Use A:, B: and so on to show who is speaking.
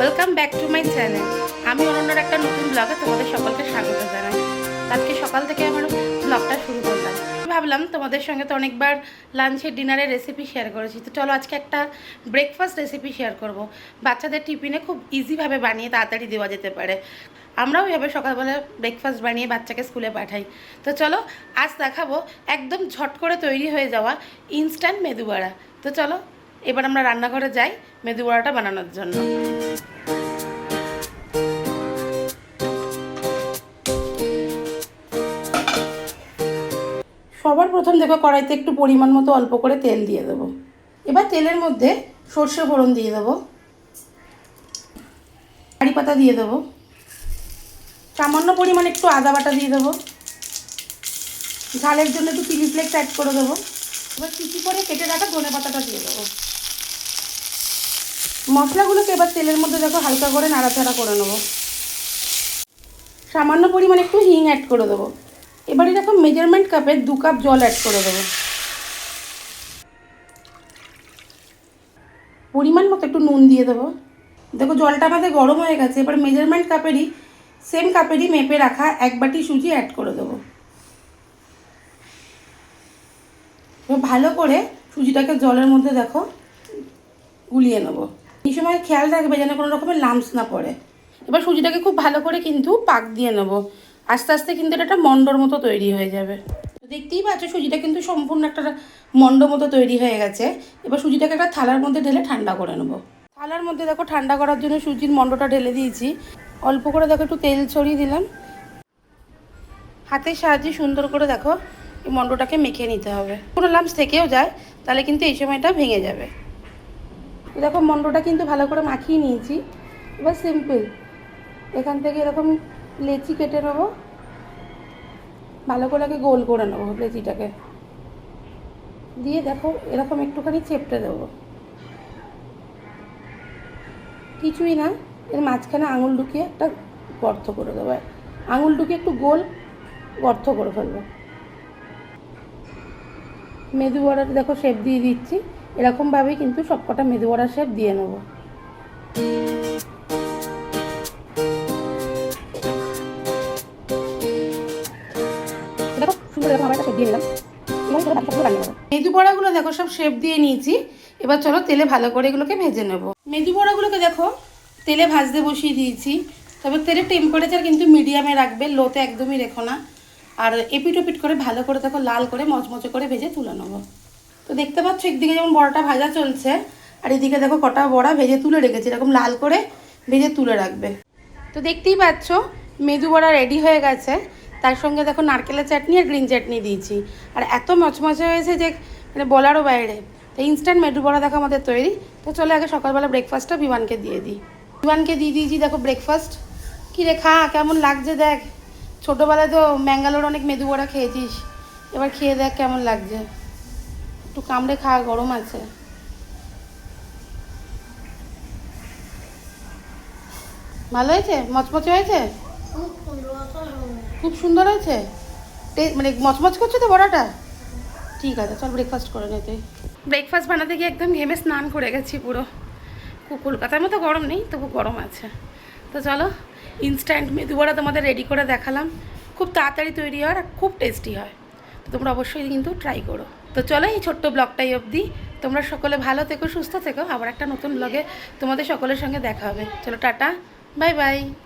A: Welcome back to my channel. আমি অনন্যার একটা নতুন ব্লগে তোমাদের সকলকে স্বাগত জানাই। আজকে সকাল থেকে আমার ব্লগটা শুরু করলাম। ভাবলাম তোমাদের সঙ্গে তো অনেকবার লাঞ্চের ডিনারের রেসিপি শেয়ার করেছি, তো চলো আজকে একটা ব্রেকফাস্ট রেসিপি শেয়ার করব। বাচ্চাদের টিফিনে খুব ইজিভাবে বানিয়ে তাড়াতাড়ি দেওয়া যেতে পারে। আমরাও এভাবে সকালবেলা ব্রেকফাস্ট বানিয়ে বাচ্চাকে স্কুলে পাঠাই। তো চলো আজ দেখাবো একদম ঝট করে তৈরি হয়ে যাওয়া ইনস্ট্যান্ট মেদু বড়া। তো চলো এবার আমরা রান্নাঘরে যাই মেদু বড়াটা বানানোর জন্য। সবার প্রথম দেখো কড়াইতে একটু পরিমাণ মতো অল্প করে তেল দিয়ে দেবো। এবার তেলের মধ্যে সর্ষে ফোড়ন দিয়ে দেবো, কারি পাতা দিয়ে দেবো, সামান্য পরিমাণ একটু আদা বাটা দিয়ে দেবো, ঝালের জন্য একটু চিলি ফ্লেক্স অ্যাড করে দেবো। এবার কুচি করে কেটে রাখা ধনে পাতাটা দিয়ে দেবো। মশলাগুলোকে এবার তেলের মধ্যে দেখো হালকা করে নাড়াচাড়া করে নেবো। সামান্য পরিমাণ একটু হিং অ্যাড করে দেবো। এবারে দেখো মেজারমেন্ট কাপে 2 কাপ জল অ্যাড করে দেবো। পরিমাণ মতো একটু নুন দিয়ে দেবো। দেখো জলটা আমাদের গরম হয়ে গেছে। এবার মেজারমেন্ট কাপেরই সেম কাপেরই মেপে রাখা 1 বাটি সুজি অ্যাড করে দেবো। ভালো করে সুজিটাকে জলের মধ্যে দেখো গুলিয়ে নেবো। এই সময় খেয়াল রাখবে যেন কোনো রকমের লাম্পস না পড়ে। এবার সুজিটাকে খুব ভালো করে কিন্তু পাক দিয়ে নেবো। আস্তে আস্তে কিন্তু এটা একটা মন্ডর মতো তৈরি হয়ে যাবে। দেখতেই পাচ্ছ সুজিটা কিন্তু সম্পূর্ণ একটা মন্ড মতো তৈরি হয়ে গেছে। এবার সুজিটাকে একটা থালার মধ্যে ঢেলে ঠান্ডা করে নেবো। থালার মধ্যে দেখো ঠান্ডা করার জন্য সুজির মন্ডটা ঢেলে দিয়েছি। অল্প করে দেখো একটু তেল ছড়িয়ে দিলাম। হাতের সাহায্যে সুন্দর করে দেখো এই মন্ডটাকে মেখে নিতে হবে। কোনো লাম্পস থেকেও যায় তাহলে কিন্তু এই সময়টা ভেঙে যাবে। দেখো মন্ডটা কিন্তু ভালো করে মাখিয়ে নিয়েছি। এবার সিম্পল এখান থেকে এরকম লেচি কেটে নেবো। ভালো করে আগে গোল করে নেবো লেচিটাকে দিয়ে দেখো এরকম একটুখানি চেপটে দেবো। কিছুই না, এর মাঝখানে আঙুল ঢুকিয়ে একটা গর্ত করে দেবো। আঙুল ঢুকিয়ে একটু গোল গর্ত করে ফেলবো। মেদু বড়াটা দেখো শেপ দিয়ে দিচ্ছি। এরকমভাবেই কিন্তু সবকটা মেদু বড়ার শেপ দিয়ে নেবো। দেখো সুন্দর এরকম আমার একটা শেপ দিয়ে নিলাম। মেদু বড়াগুলো দেখো সব শেপ দিয়ে নিয়েছি। এবার চলো তেলে ভালো করে এগুলোকে ভেজে নেবো। মেদু বড়াগুলোকে দেখো তেলে ভাজতে বসিয়ে দিয়েছি। তবে তেলের টেম্পারেচার কিন্তু মিডিয়ামে রাখবে, লোতে একদমই রেখো না। আর এপিট ওপিট করে ভালো করে দেখো লাল করে মচমচে করে ভেজে তুলে নেবো। তো দেখতে পাচ্ছ একদিকে যেমন বড়াটা ভাজা চলছে আর এদিকে দেখো কটা বড়া ভেজে তুলে রেখেছি। এরকম লাল করে ভেজে তুলে রাখবে। তো দেখতেই পাচ্ছ মেদু বড়া রেডি হয়ে গেছে। তার সঙ্গে দেখো নারকেলের চাটনি আর গ্রিন চাটনি দিয়েছি। আর এত মচমচে হয়েছে যে মানে বলারও বাইরে। তো ইনস্ট্যান্ট মেদু বড়া দেখো আমাদের তৈরি। তো চলো আগে সকালবেলা ব্রেকফাস্টটা বিমানকে দিয়ে দিই। বিমানকে দিয়ে দিয়েছি দেখো ব্রেকফাস্ট। কী রে খা, কেমন লাগছে দেখ। ছোটোবেলায় তো ম্যাঙ্গালোর অনেক মেদু বড়া খেয়েছিস, এবার খেয়ে দেখ কেমন লাগছে। একটু কামড়ে খা, গরম আছে। ভালো হয়েছে? মচমচে হয়েছে? খুব সুন্দর হয়েছে। মানে মচমচ করছে তো বড়াটা। ঠিক আছে চল ব্রেকফাস্ট করে নে তুই। ব্রেকফাস্ট বানাতে গিয়ে একদম ঘেমে স্নান করে গেছি পুরো। কলকাতার মতো গরম নেই, তবু গরম আছে। তো চলো ইনস্ট্যান্ট মেদু বড়া তোমাদের রেডি করে দেখালাম। খুব তাড়াতাড়ি তৈরি হয় আর খুব টেস্টি হয়। তো তোমরা অবশ্যই কিন্তু ট্রাই করো। তো চলো এই ছোট্ট ব্লগটাই অবধি। তোমরা সকলে ভালো থেকো, সুস্থ থেকো। আবার একটা নতুন ব্লগে তোমাদের সকলের সঙ্গে দেখা হবে। চলো টাটা, বাই বাই।